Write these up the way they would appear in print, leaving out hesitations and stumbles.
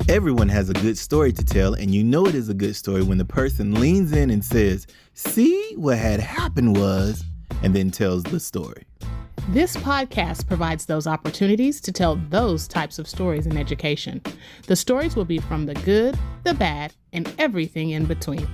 Everyone has a good story to tell, and you know it is a good story when the person leans in and says, "See, what had happened was," and then tells the story. This podcast provides those opportunities to tell those types of stories in education. The stories will be from the good, the bad, and everything in between.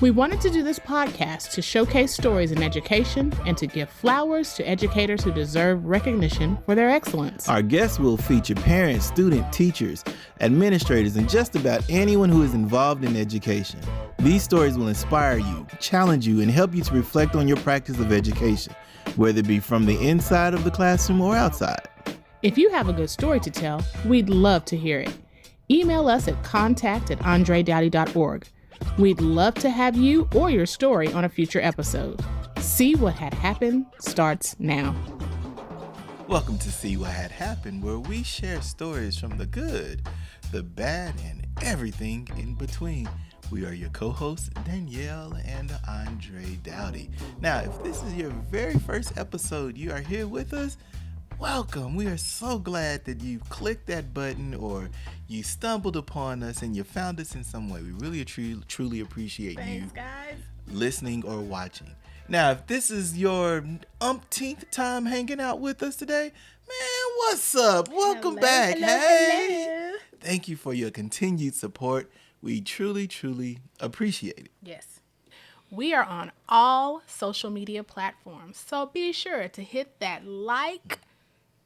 We wanted to do this podcast to showcase stories in education and to give flowers to educators who deserve recognition for their excellence. Our guests will feature parents, students, teachers, administrators, and just about anyone who is involved in education. These stories will inspire you, challenge you, and help you to reflect on your practice of education, whether it be from the inside of the classroom or outside. If you have a good story to tell, we'd love to hear it. Email us at contact@andredoughty.org. We'd love to have you or your story on a future episode. See What Had Happened starts now. Welcome to See What Had Happened, where we share stories from the good, the bad, and everything in between. We are your co-hosts, Danielle and Andre Daughty. Now, if this is your very first episode, you are here with us, welcome. We are so glad that you clicked that button or you stumbled upon us and you found us in some way. We really truly appreciate you guys. listening or watching. Now, if this is your umpteenth time hanging out with us today, man, what's up? Welcome back. Hey. Thank you for your continued support. We truly appreciate it. Yes. We are on all social media platforms, so be sure to hit that like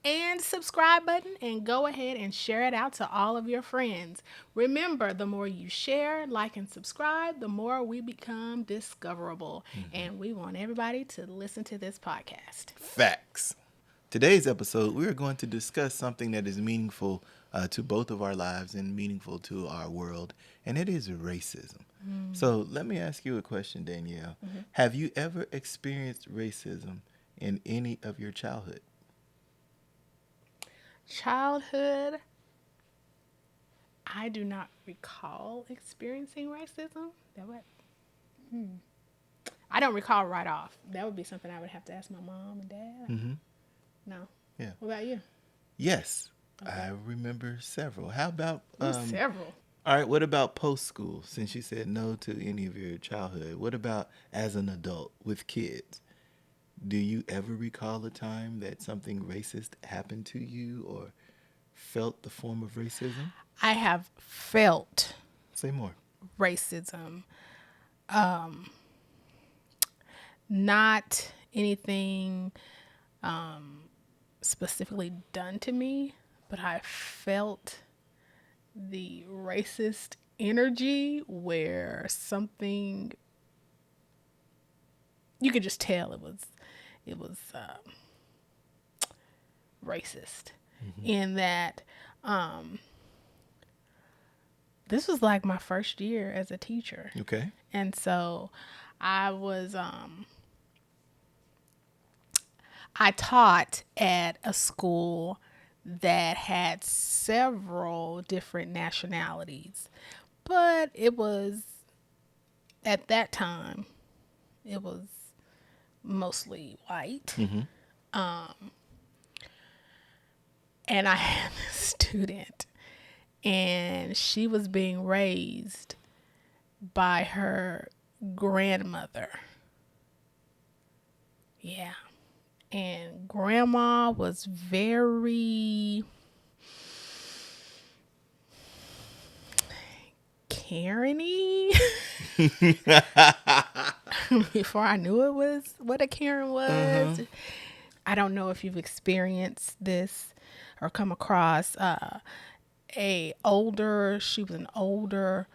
and subscribe button and go ahead and share it out to all of your friends. Remember, the more you share, like, and subscribe, the more we become discoverable. And we want everybody to listen to this podcast. Facts. Today's episode, we are going to discuss something that is meaningful to both of our lives and meaningful to our world, and it is racism. So let me ask you a question, Danielle. Have you ever experienced racism in any of your childhood? Childhood, I do not recall experiencing racism. I don't recall right off. That would be something I would have to ask my mom and dad. No. Yeah. What about you? Yes, okay. I remember several. How about several? All right. What about post school? Since you said no to any of your childhood, what about as an adult with kids? Do you ever recall a time that something racist happened to you or felt the form of racism? I have felt. Say more. Racism. Not anything specifically done to me, but I felt the racist energy where something, you could just tell it was racist. In that this was like my first year as a teacher. Okay. And so I was I taught at a school that had several different nationalities, but it was, at that time, it was mostly white. And I had a student, and she was being raised by her grandmother. Yeah. And grandma was very Karen-y. Before I knew it was what a Karen was. I don't know if you've experienced this or come across she was an older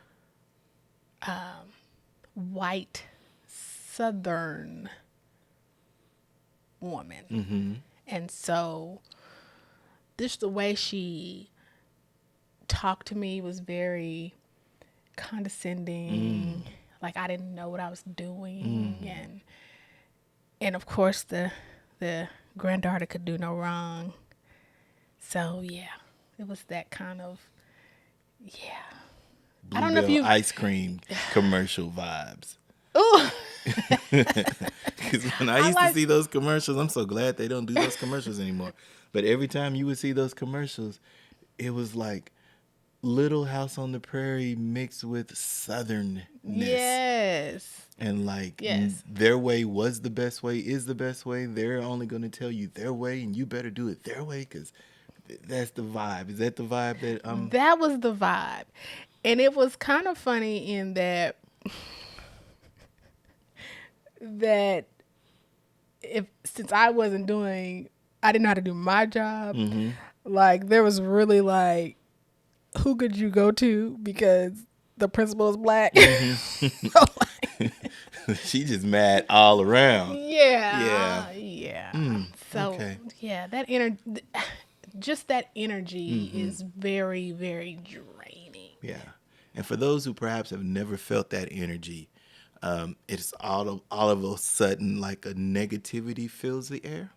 white Southern woman. And so just the way she talked to me was very condescending. Like I didn't know what I was doing. And of course the granddaughter could do no wrong. So yeah, it was that kind of, Bluebell I don't know if you ice cream commercial vibes. Ooh. Because when I used to see those commercials, I'm so glad they don't do those commercials anymore. But every time you would see those commercials, it was like Little House on the Prairie mixed with southernness. Yes. And like Yes. their way was the best way, is the best way. They're only going to tell you their way, and you better do it their way because that's the vibe. Is that the vibe that That was the vibe. And it was kind of funny in that if since I didn't know how to do my job, like there was really like who could you go to because the principal is black. So, like, she just mad all around? yeah, Yeah. yeah. So Okay. yeah, just that energy is very, very draining. Yeah. And for those who perhaps have never felt that energy, it's all of a sudden like a negativity fills the air.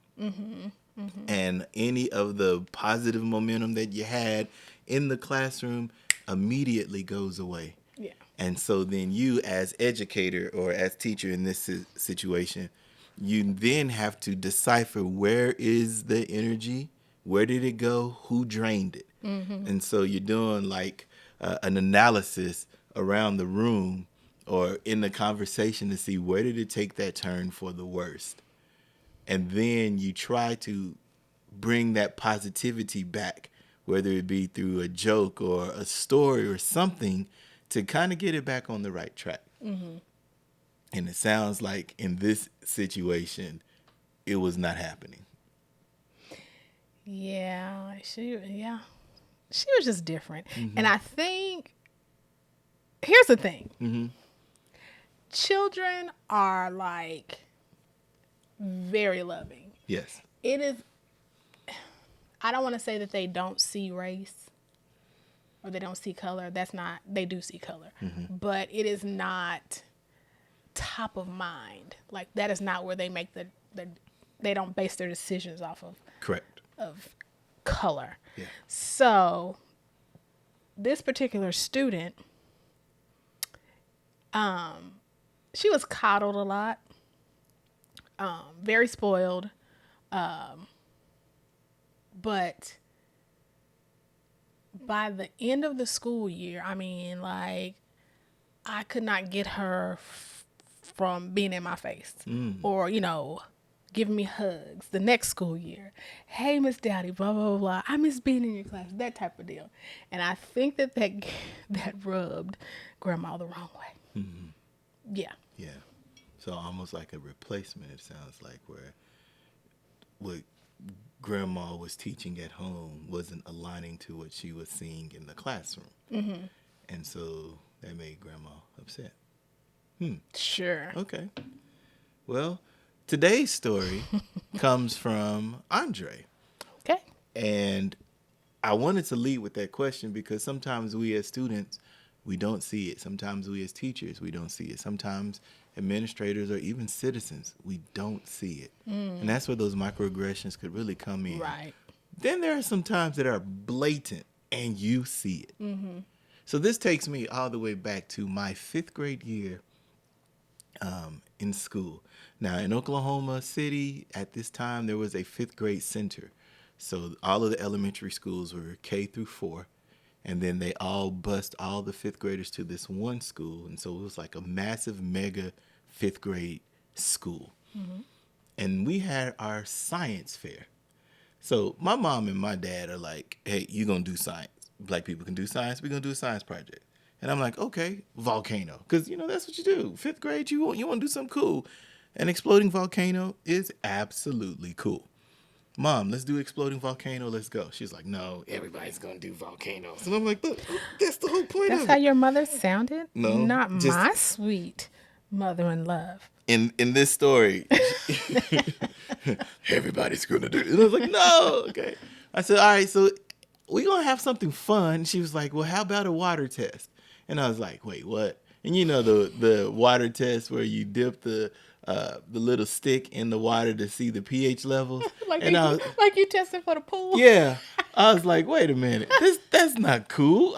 And any of the positive momentum that you had in the classroom immediately goes away. Yeah. And so then you as educator or as teacher in this situation, you then have to decipher where is the energy, where did it go, who drained it. And so you're doing like an analysis around the room or in the conversation to see where did it take that turn for the worst. And then you try to bring that positivity back, whether it be through a joke or a story or something, to kind of get it back on the right track. And it sounds like in this situation, it was not happening. Yeah, she was just different. And I think here's the thing. Children are like very loving. Yes. It is I don't want to say that they don't see race or they don't see color. That's not they do see color. But it is not top of mind. Like that is not where they make the they don't base their decisions off Correct. of color. Yeah. So this particular student, she was coddled a lot, very spoiled, but by the end of the school year, I mean, like, I could not get her from being in my face or, giving me hugs the next school year. Hey, Miss Doughty, blah, blah, blah, blah. I miss being in your class, that type of deal. And I think that rubbed Grandma the wrong way. Yeah. Yeah. So almost like a replacement, it sounds like, where what Grandma was teaching at home wasn't aligning to what she was seeing in the classroom. And so that made Grandma upset. Sure. Okay. Well, today's story comes from Andre. Okay. And I wanted to lead with that question because sometimes we as students, we don't see it. Sometimes we as teachers, we don't see it. Sometimes administrators or even citizens, we don't see it. And that's where those microaggressions could really come in. Right. Then there are some times that are blatant and you see it. So this takes me all the way back to my 5th grade year in school. Now, in Oklahoma City, at this time, there was a 5th grade center. So all of the elementary schools were K through 4. And then they all bused all the 5th graders to this one school. And so it was like a massive, mega 5th grade school. And we had our science fair. So my mom and my dad are like, hey, you going to do science. Black people can do science. We're going to do a science project. And I'm like, okay, volcano. Because, that's what you do. 5th grade, you want to do something cool. An exploding volcano is absolutely cool. Mom, let's do exploding volcano. Let's go. She's like, no, everybody's going to do volcanoes. And I'm like, look, that's the whole point That's of how it. your mother sounded? No, Not just- my sweet mother in love. In this story, everybody's going to do it. And I was like, no. Okay. I said, all right, so we're going to have something fun. She was like, well, how about a water test? And I was like, wait, what? And the water test where you dip the little stick in the water to see the pH levels. Like And you tested for the pool? yeah, I was like, wait a minute, that's not cool.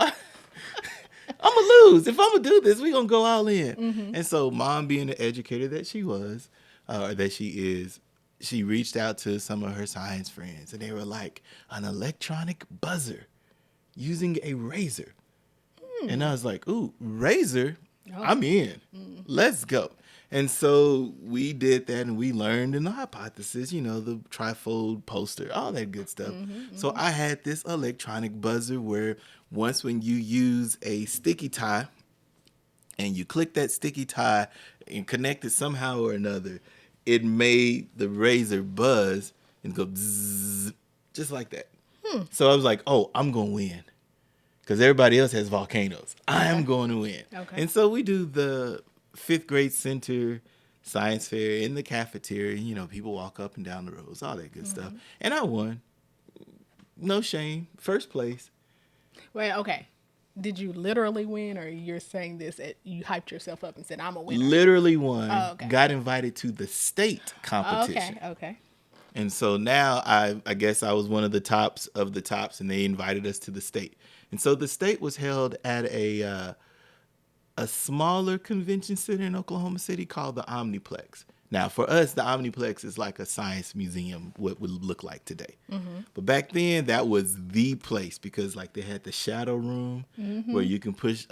I'm gonna lose if I'm gonna do this. We gonna go all in. And so, Mom, being the educator that she was, or that she is, she reached out to some of her science friends, and they were like, an electronic buzzer. using a razor. And I was like, ooh, razor? I'm in. Let's go. And so we did that, and we learned in the hypothesis, the trifold poster, all that good stuff. So I had this electronic buzzer where once when you use a sticky tie and you click that sticky tie and connect it somehow or another, it made the razor buzz and go bzzz, just like that. So I was like, oh, I'm going to win. Because everybody else has volcanoes. I am going to win. Okay. And so we do the 5th grade center science fair in the cafeteria. People walk up and down the rows, all that good stuff. And I won. No shame. First place. Wait, okay. Did you literally win, or you're saying this, you hyped yourself up and said, I'm a winner? Literally won. Oh, okay. Got invited to the state competition. Okay. And so now I guess I was one of the tops of the tops, and they invited us to the state. And so the state was held at a smaller convention center in Oklahoma City called the Omniplex. Now, for us, the Omniplex is like a science museum, what would look like today. But back then, that was the place because like they had the shadow room where you can push.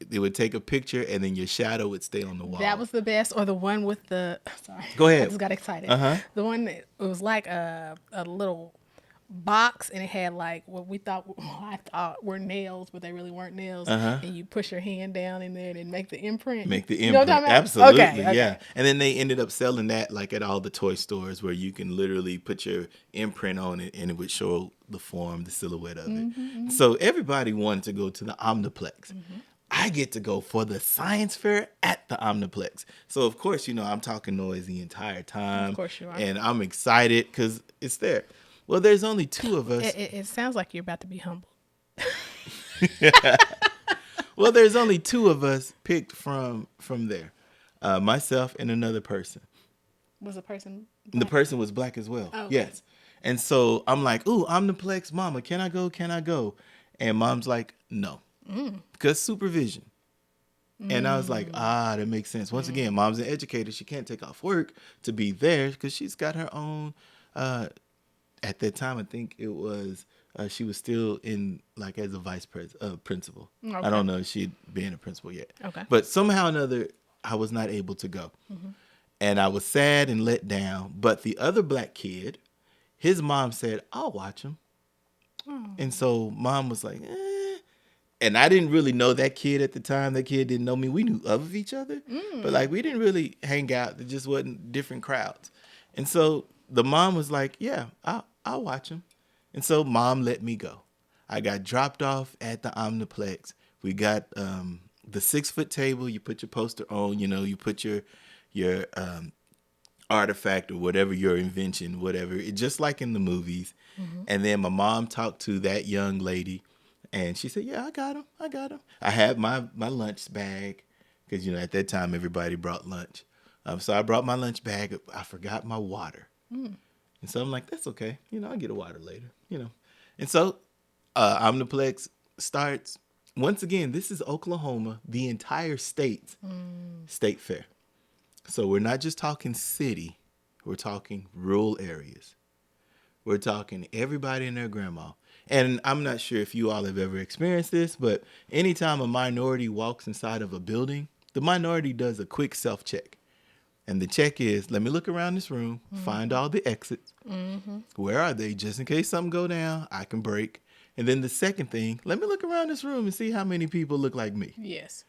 They would take a picture, and then your shadow would stay on the wall. That was the best, or the one with the. Sorry. Go ahead. I just got excited. Uh-huh. The one that it was like a little box, and it had like what I thought were nails, but they really weren't nails. And you push your hand down in there and make the imprint. Make the You know imprint. what I'm talking about? Absolutely, Okay. yeah. And then they ended up selling that like at all the toy stores where you can literally put your imprint on it and it would show the form, the silhouette of it. So everybody wanted to go to the Omniplex. I get to go for the science fair at the Omniplex. So, of course, I'm talking noise the entire time. Of course you are. And I'm excited because it's there. Well, there's only 2 of us. It sounds like you're about to be humbled. Well, there's only 2 of us picked from there. Myself and another person. Was the person And the person was black as well. Oh, okay. Yes. And so I'm like, ooh, Omniplex, mama, can I go? Can I go? And mom's like, no. Because supervision. And I was like, that makes sense. Once again, mom's an educator. She can't take off work to be there because she's got her own. At that time, I think it was, she was still in, like, as a principal. Okay. I don't know if she'd been a principal yet. Okay. But somehow or another, I was not able to go. And I was sad and let down. But the other black kid, his mom said, I'll watch him. And so mom was like, And I didn't really know that kid at the time. That kid didn't know me. We knew of each other. But, like, we didn't really hang out. It just wasn't different crowds. And so the mom was like, yeah, I'll watch him. And so mom let me go. I got dropped off at the Omniplex. We got the 6-foot table. You put your poster on, you put your artifact or whatever, your invention, whatever, just like in the movies. And then my mom talked to that young lady and she said, yeah, I got him. I had my lunch bag because, at that time everybody brought lunch. So I brought my lunch bag. I forgot my water. And so I'm like, that's okay. I'll get a water later, And so Omniplex starts. Once again, this is Oklahoma, the entire state fair. So we're not just talking city. We're talking rural areas. We're talking everybody and their grandma. And I'm not sure if you all have ever experienced this, but anytime a minority walks inside of a building, the minority does a quick self-check. And the check is, let me look around this room, find all the exits. Where are they? Just in case something go down, I can break. And then the second thing, let me look around this room and see how many people look like me. Yes.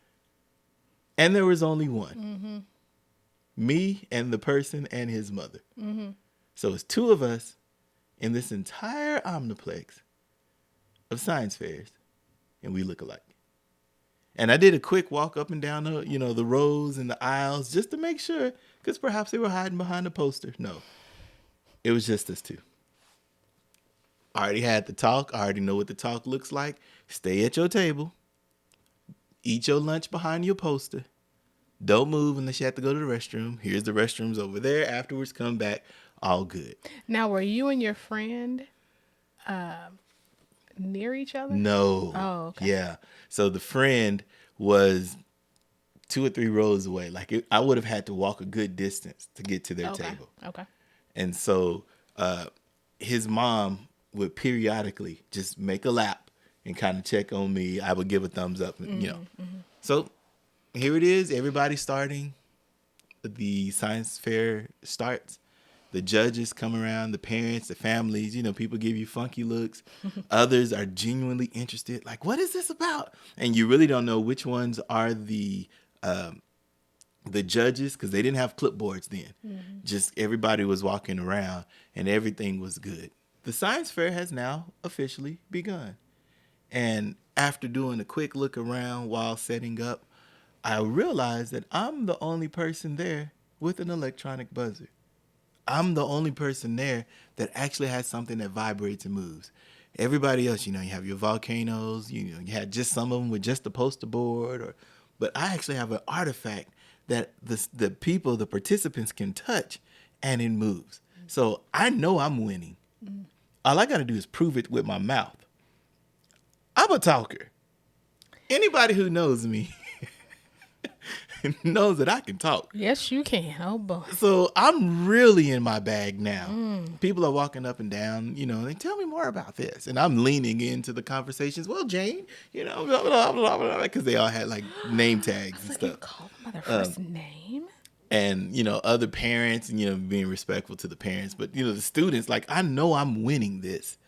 And there was only one. Me and the person and his mother. So it's 2 of us in this entire Omniplex of science fairs, and we look alike. And I did a quick walk up and down the rows and the aisles just to make sure, because perhaps they were hiding behind a poster. No, it was just us 2. I already had the talk. I already know what the talk looks like. Stay at your table. Eat your lunch behind your poster. Don't move unless you have to go to the restroom. Here's the restrooms over there. Afterwards, come back. All good. Now, were you and your friend near each other? No. Oh, okay. Yeah. So the friend was 2 or 3 rows away. Like I would have had to walk a good distance to get to their table. Okay. And so his mom would periodically just make a lap and kind of check on me, I would give a thumbs up. So here it is. Everybody starting. The science fair starts. The judges come around, the parents, the families, people give you funky looks. Others are genuinely interested. Like, what is this about? And you really don't know which ones are the judges, because they didn't have clipboards then. Just everybody was walking around and everything was good. The science fair has now officially begun. And after doing a quick look around while setting up, I realized that I'm the only person there with an electronic buzzer. I'm the only person there that actually has something that vibrates and moves. Everybody else, you have your volcanoes, you had just some of them with just the poster board, but I actually have an artifact that the participants can touch, and it moves. So I know I'm winning. All I got to do is prove it with my mouth. I'm a talker. Anybody who knows me knows that I can talk. Yes, you can. Oh, boy. So I'm really in my bag now. People are walking up and down, they tell me more about this. And I'm leaning into the conversations. Well, Jane, blah, blah, blah, blah, blah, because they all had like name tags and stuff. You call them by their first name? And, other parents and, being respectful to the parents. But, the students, like, I know I'm winning this.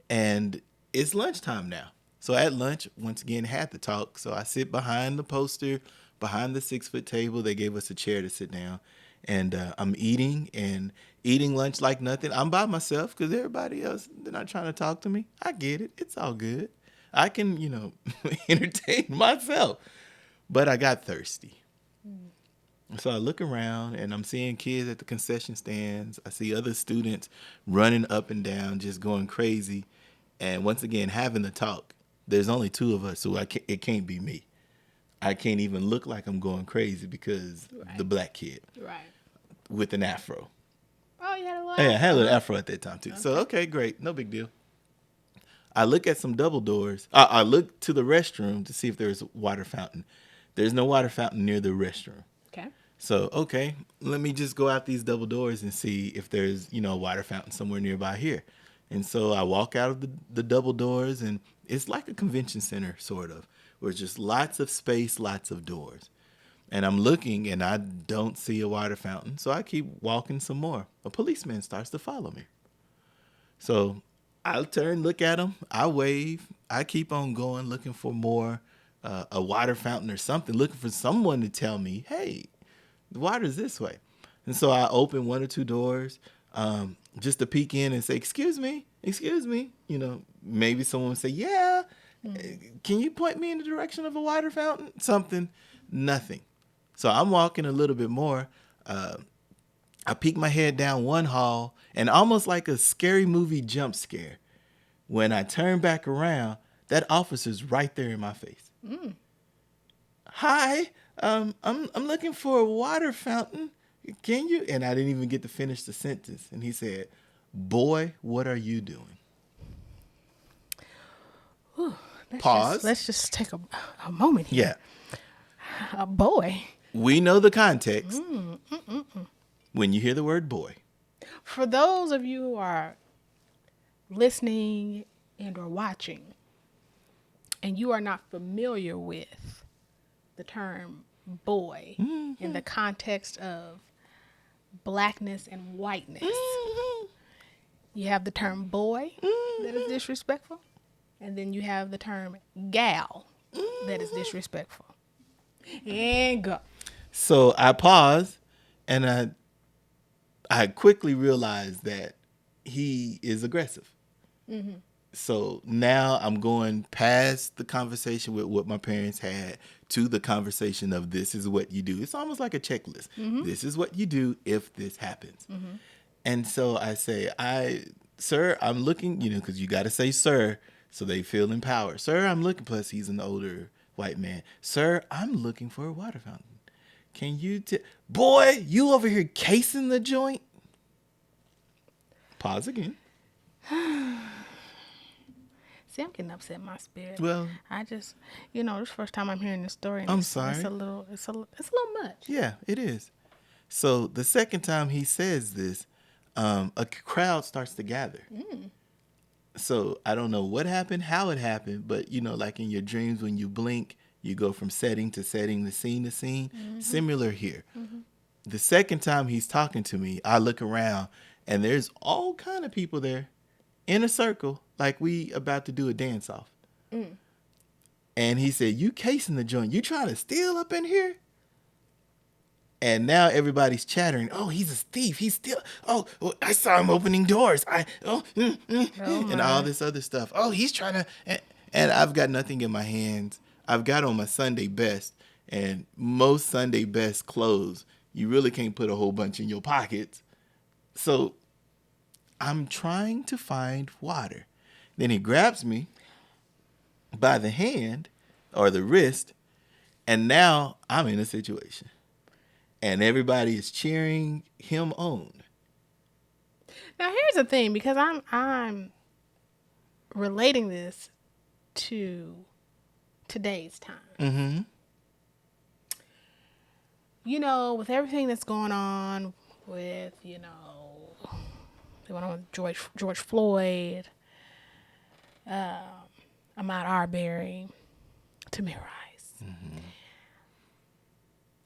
And it's lunchtime now. So at lunch, once again, had the talk. So I sit behind the poster, behind the 6-foot table. They gave us a chair to sit down. And I'm eating lunch like nothing. I'm by myself because everybody else, they're not trying to talk to me. I get it. It's all good. I can, entertain myself. But I got thirsty. So I look around and I'm seeing kids at the concession stands. I see other students running up and down, just going crazy. And once again, having the talk. There's only 2 of us, so it can't be me. I can't even look like I'm going crazy because the black kid. Right. With an afro. Oh, you had a little Yeah, I had a little afro at that time, too. Okay. So, okay, great. No big deal. I look at some double doors. I look to the restroom to see if there's a water fountain. There's no water fountain near the restroom. Okay. So, okay, let me just go out these double doors and see if there's, a water fountain somewhere nearby here. And so I walk out of the double doors, and it's like a convention center, sort of, where it's just lots of space, lots of doors. And I'm looking, and I don't see a water fountain, so I keep walking some more. A policeman starts to follow me. So I turn, look at him, I wave, I keep on going, looking for more, a water fountain or something, looking for someone to tell me, hey, the water's this way. And so I open 1 or 2 doors, just to peek in and say, excuse me. Maybe someone would say, yeah, can you point me in the direction of a water fountain? Something, nothing. So I'm walking a little bit more. I peek my head down one hall, and almost like a scary movie jump scare, when I turn back around, that officer's right there in my face. Hi, I'm looking for a water fountain. Can you? And I didn't even get to finish the sentence. And he said, boy, what are you doing? Ooh, Pause. Let's just take a moment here. Yeah. Boy. We know the context when you hear the word boy. For those of you who are listening and or watching, and you are not familiar with the term boy in the context of blackness and whiteness, you have the term boy that is disrespectful, and then you have the term gal that is disrespectful. And go. So I paused, and I quickly realized that he is aggressive. So now I'm going past the conversation with what my parents had to the conversation of this is what you do. It's almost like a checklist. This is what you do if this happens. And so I say, sir, I'm looking, because you got to say sir so they feel empowered. Sir, I'm looking, plus he's an older white man. Sir, I'm looking for a water fountain. Can you boy, you over here casing the joint? Pause again. See, I'm getting upset in my spirit. Well, I just, this is the first time I'm hearing this story. And I'm it's sorry. It's a little much. Yeah, it is. So the second time he says this, a crowd starts to gather. So I don't know what happened, how it happened, but like in your dreams, when you blink, you go from setting to setting, the scene to scene. Similar here. The second time he's talking to me, I look around and there's all kind of people there in a circle, like we about to do a dance off. And he said, "You casing the joint? You trying to steal up in here?" And now everybody's chattering. "Oh, he's a thief. He's still. Oh, well, I saw him opening doors. And all this other stuff. Oh, he's trying to." And I've got nothing in my hands. I've got on my Sunday best, and most Sunday best clothes, you really can't put a whole bunch in your pockets. So I'm trying to find water. Then he grabs me by the hand or the wrist, and now I'm in a situation. And everybody is cheering him on. Now here's the thing, because I'm relating this to today's time. Mm-hmm. With everything that's going on with, going on with George Floyd, Ahmaud Arbery, Tamir Rice. Mm-hmm.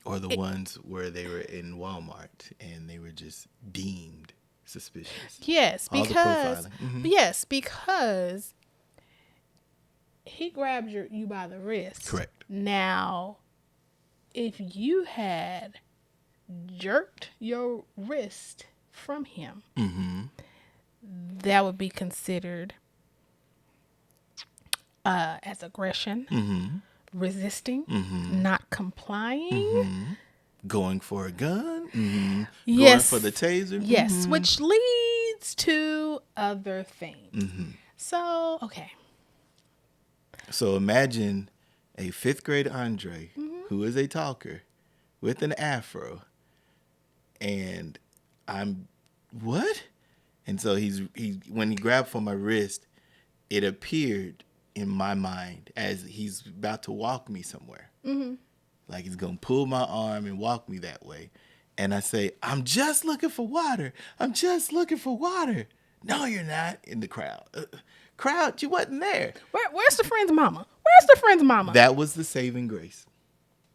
Or the ones where they were in Walmart and they were just deemed suspicious. Yes, All because the profiling. Mm-hmm. yes, because he grabbed you by the wrist. Correct. Now, if you had jerked your wrist from him, Mm-hmm. that would be considered as aggression, Mm-hmm. resisting, Mm-hmm. not complying. Mm-hmm. Going for a gun. Mm-hmm. Yes. Going for the taser. Yes, Mm-hmm. which leads to other things. Mm-hmm. So, okay. So imagine a 5th grade Andre who is a talker with an afro, and I'm what? And so he when he grabbed for my wrist, it appeared in my mind as he's about to walk me somewhere. Mm-hmm. Like he's gonna pull my arm and walk me that way. And I say, "I'm just looking for water. I'm just looking for water." "No, you're not." In the crowd. Crowd, you wasn't there. Where's the friend's mama? Where's the friend's mama? That was the saving grace.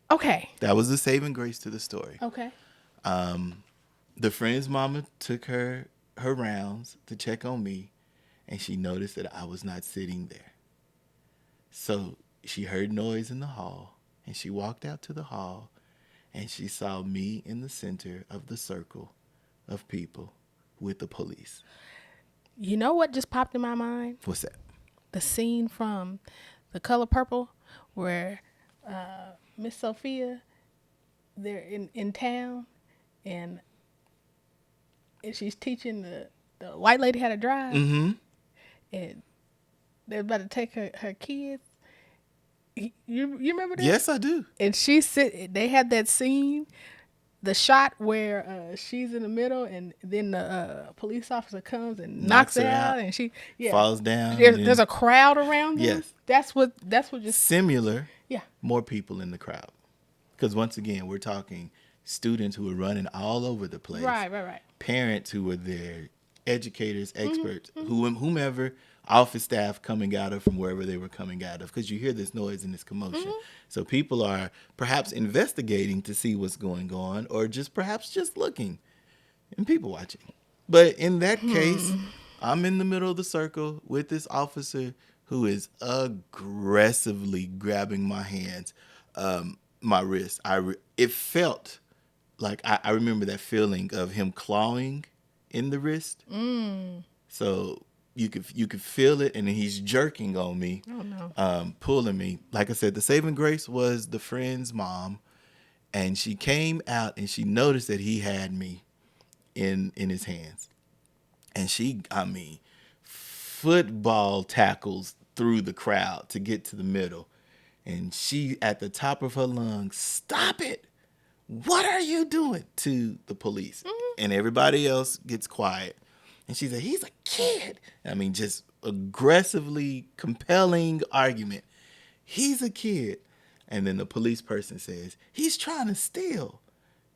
Okay. That was the saving grace to the story. Okay. The friend's mama took her rounds to check on me, and she noticed that I was not sitting there. So she heard noise in the hall, and she walked out to the hall, and she saw me in the center of the circle of people with the police. You know what just popped in my mind? What's that? The scene from The Color Purple where Miss Sophia, they're in town, and she's teaching the white lady how to drive, Mm-hmm. and they're about to take her kids. You remember that? Yes, I do. And they had that scene, the shot where she's in the middle, and then the police officer comes and knocks her out, and she falls down. There's a crowd around them. Yes. That's what just Similar. Yeah. More people in the crowd. Because once again, we're talking students who were running all over the place. Right. Parents who were there, educators, experts, whomever, office staff coming out of from wherever they were coming out of, because you hear this noise and this commotion. So people are perhaps investigating to see what's going on, or perhaps just looking and people watching. But in that case, I'm in the middle of the circle with this officer who is aggressively grabbing my hands, my wrist. It felt like I remember that feeling of him clawing in the wrist. So you could feel it, and then he's jerking on me, pulling me. Like I said, the saving grace was the friend's mom, and she came out and she noticed that he had me in his hands, and she, football tackles through the crowd to get to the middle, and she at the top of her lungs, "Stop it! What are you doing?" to the police, and everybody else gets quiet. And she said, "He's a kid." Just aggressively compelling argument. "He's a kid." And then the police person says, "He's trying to steal."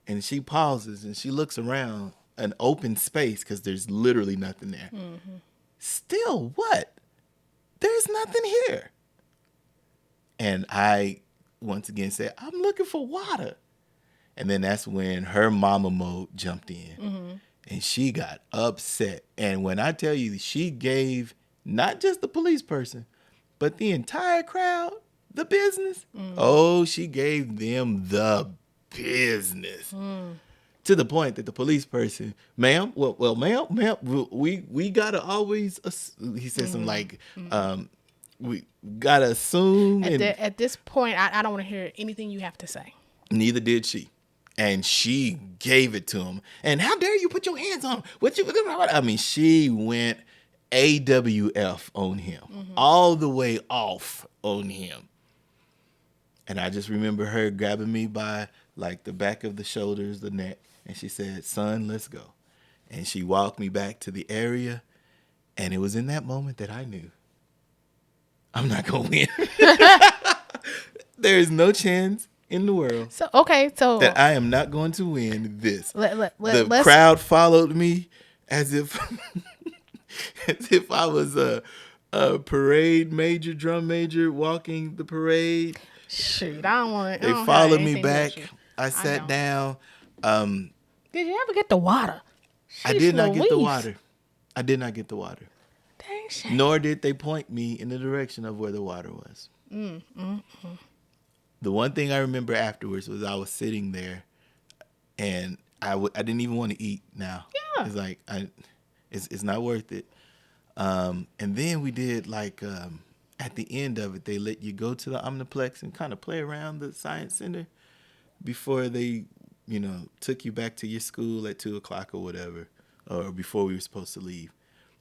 And she pauses and she looks around an open space because there's literally nothing there. "Steal what?" there's nothing here. And I, once again, said, I'm looking for water. And then that's when her mama mode jumped in. And she got upset. And when I tell you, she gave not just the police person, but the entire crowd the business. Oh, she gave them the business. To the point that the police person, ma'am, ma'am, we gotta always, he said something like, we gotta assume. At this point, I don't want to hear anything you have to say. Neither did she. And she gave it to him. And how dare you put your hands on him? I mean, she went AWF on him. All the way off on him. And I just remember her grabbing me by like the back of the shoulders, the neck. And she said, son, let's go. And she walked me back to the area. And it was in that moment that I knew I'm not going to win. There is no chance in the world that I am not going to win this. The crowd followed me as if I was a parade major, drum major walking the parade. Shoot, I don't want to. They followed me back. I sat down. Did you ever get the water? I did not get the water. I did not get the water. Dang shame. Nor did they point me in the direction of where the water was. The one thing I remember afterwards was I was sitting there, and I didn't even want to eat now. Yeah. It's like, it's not worth it. And then we did like, at the end of it, they let you go to the Omniplex and kind of play around the Science Center before they, took you back to your school at 2:00 or whatever, or before we were supposed to leave.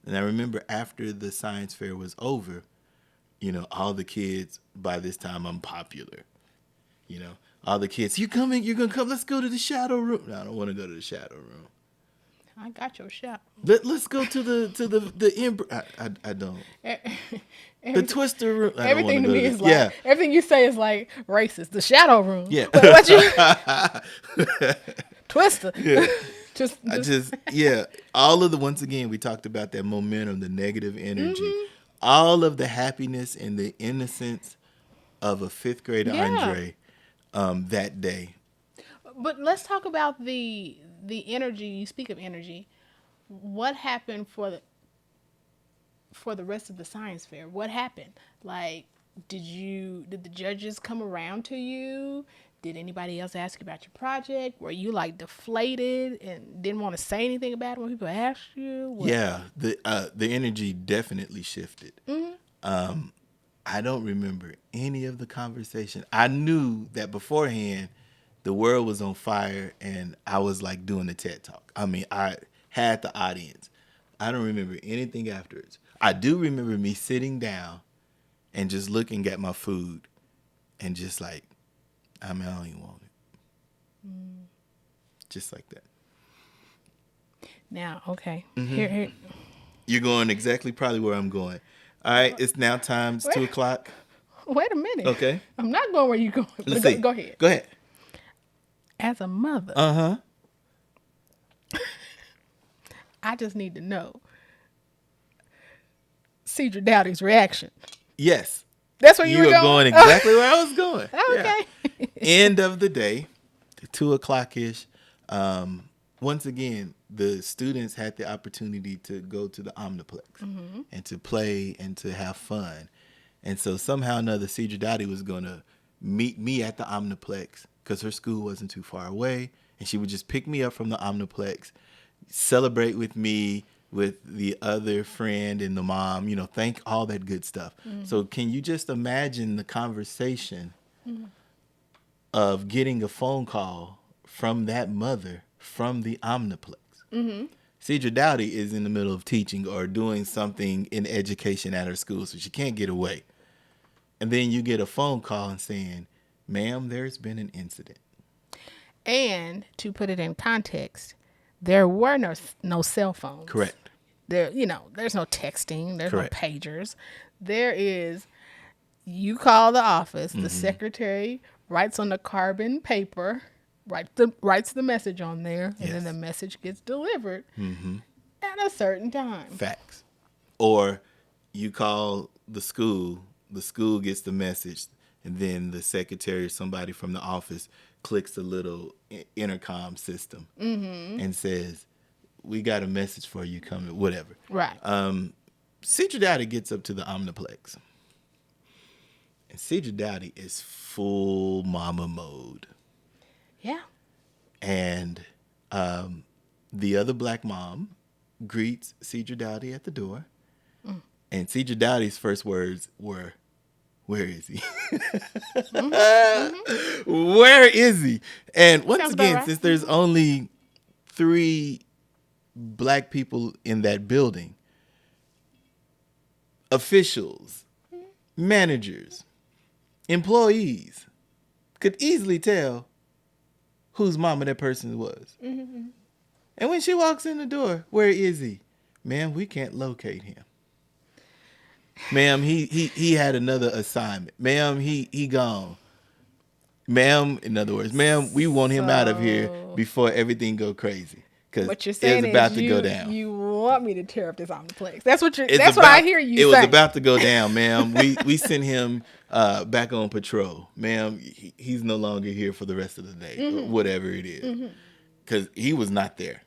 And I remember after the science fair was over, all the kids, by this time I'm popular, all the kids, you're going to come, let's go to the shadow room. No, I don't want to go to the shadow room. I got your shot. Let's go to the I don't. The Twister room. Everything to me is like, everything you say is like racist. The shadow room. Yeah. What you? Twister. Yeah. All of the, once again, we talked about that momentum, the negative energy, all of the happiness and the innocence of a fifth grader Andre that day. But let's talk about the energy. You speak of energy. What happened for the rest of the science fair? What happened? Like, did the judges come around to you? Did anybody else ask you about your project? Were you like deflated and didn't want to say anything about it when people asked you? What? Yeah, the energy definitely shifted. I don't remember any of the conversation. I knew that beforehand the world was on fire and I was like doing a TED Talk. I mean, I had the audience. I don't remember anything afterwards. I do remember me sitting down and just looking at my food and just like, I don't even want it. Just like that. Now, okay. Here. You're going exactly probably where I'm going. All right, it's now time. It's 2:00. Wait a minute. Okay. I'm not going where you're going. Let's see. Go ahead. Go ahead. As a mother. I just need to know Cedra Doughty's reaction. Yes. That's where you were going exactly where I was going. Okay. Yeah. End of the day, 2:00-ish. Once again, the students had the opportunity to go to the Omniplex and to play and to have fun. And so somehow or another, Cedra Doughty was going to meet me at the Omniplex because her school wasn't too far away. And she would just pick me up from the Omniplex, celebrate with me, with the other friend and the mom, thank all that good stuff. So can you just imagine the conversation of getting a phone call from that mother from the Omniplex? Cedra Doughty is in the middle of teaching or doing something in education at her school, so she can't get away. And then you get a phone call and saying, ma'am, there's been an incident. And to put it in context, there were no cell phones. Correct. There's no texting. There's Correct. no pagers. There is, you call the office, the secretary writes on the carbon paper, writes the message on there, and then the message gets delivered at a certain time. Facts. Or you call the school. The school gets the message, and then the secretary or somebody from the office clicks a little intercom system and says, "We got a message for you coming." Whatever. Right. Cedra Doughty gets up to the Omniplex, and Cedra Doughty is full mama mode. Yeah. And the other black mom greets Cedra Doughty at the door. And Cedra Doughty's first words were, "Where is he?" Where is he? And once Sounds about again, right. since there's only 3 black people in that building, officials, managers, employees could easily tell whose mama that person was. And when she walks in the door, "Where is he?" "Ma'am, we can't locate him." "Ma'am, he had another assignment." "Ma'am, he gone." "Ma'am," in other words, "Ma'am, we want him out of here before everything go crazy." Because What you're it's saying about is to go down. you want me to tear up this Omniplex. That's what It's what I hear you It say. was about to go down, ma'am. We sent him back on patrol. "Ma'am, he's no longer here for the rest of the day," or whatever it is. Because he was not there.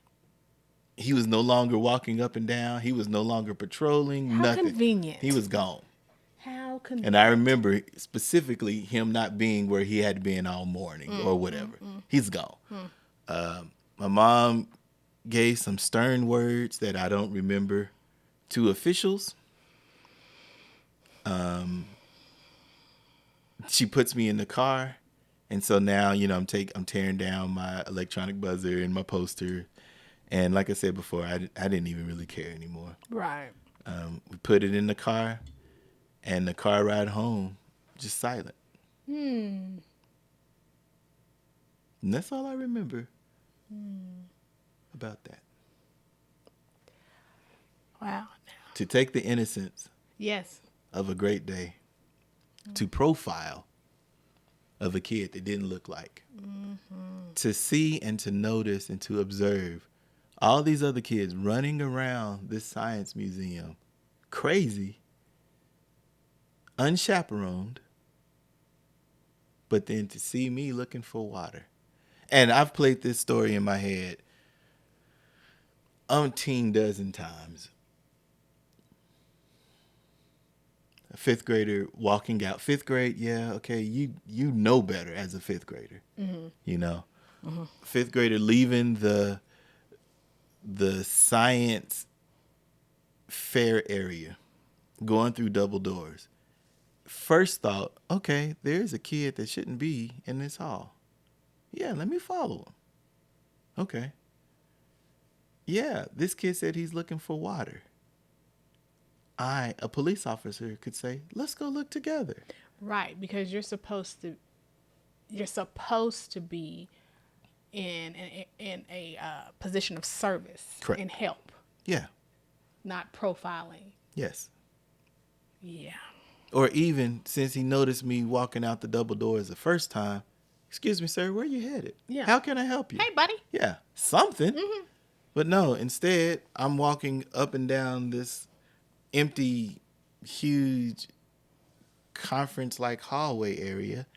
He was no longer walking up and down. He was no longer patrolling. How nothing. convenient. He was gone. How convenient. And I remember specifically him not being where he had been all morning or whatever. He's gone. My mom gave some stern words that I don't remember to officials. She puts me in the car, and so now I'm tearing down my electronic buzzer and my poster. And like I said before, I didn't even really care anymore. Right. We put it in the car, and the car ride home, just silent. And that's all I remember about that. Wow. To take the innocence Yes. of a great day to profile of a kid that didn't look like. To see and to notice and to observe all these other kids running around this science museum, crazy, unchaperoned, but then to see me looking for water. And I've played this story in my head umpteen dozen times. A 5th grader walking out. 5th grade, yeah, okay, you know better as a 5th grader. 5th grader leaving the science fair area, going through double doors. First thought, okay, there's a kid that shouldn't be in this hall. Yeah, let me follow him. Okay. Yeah, this kid said he's looking for water. A police officer, could say, "Let's go look together." Right, because you're supposed to be in a position of service. Correct. And help, Yeah. not profiling. Yes. Yeah. Or even since he noticed me walking out the double doors the first time, "Excuse me, sir, where you headed? Yeah. How can I help you?" Hey, buddy. Yeah, something. But no, instead, I'm walking up and down this empty, huge conference-like hallway area,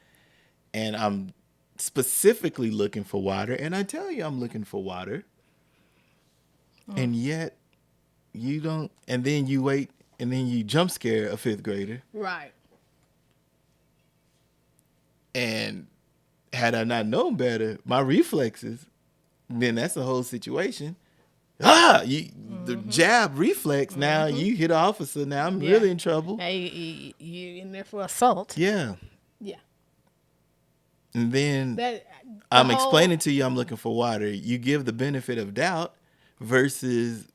and I'm specifically looking for water, and I tell you I'm looking for water, and yet you don't, and then you wait, and then you jump scare a 5th grader. Right. And had I not known better, my reflexes, then that's the whole situation. The jab reflex, now you hit an officer, now I'm really in trouble. Now you in there for assault. Yeah. Yeah. And then I'm explaining to you I'm looking for water. You give the benefit of doubt versus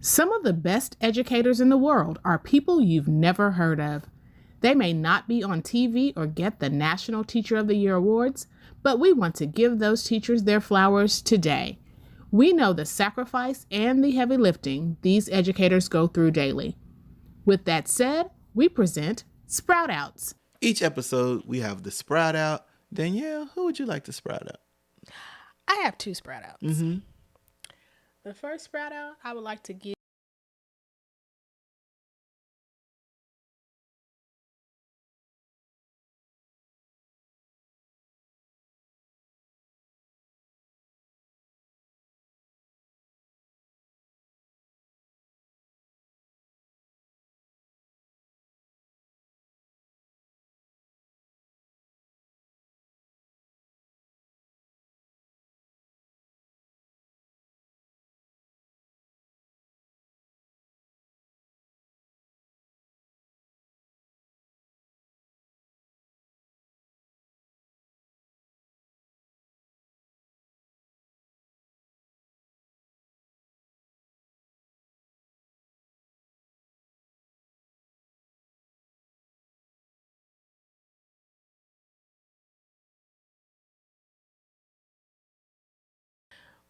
Some of the best educators in the world are people you've never heard of. They may not be on TV or get the National Teacher of the Year awards, but we want to give those teachers their flowers today. We know the sacrifice and the heavy lifting these educators go through daily. With that said, we present Sprout Outs. Each episode, we have the Sprout Out. Danielle, who would you like to sprout out? I have 2 Sprout Outs. The first Sprout Out I would like to give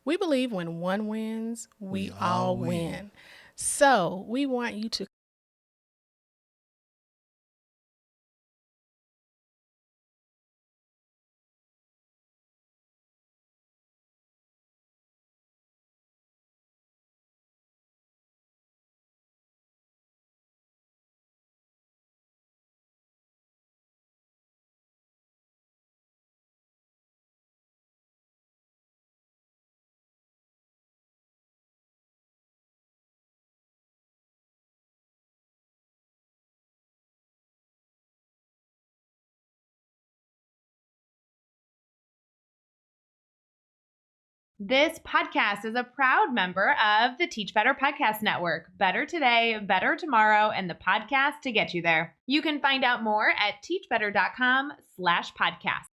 We believe when one wins, we all win. So we want you to This podcast is a proud member of the Teach Better Podcast Network. Better today, better tomorrow, and the podcast to get you there. You can find out more at teachbetter.com/podcast.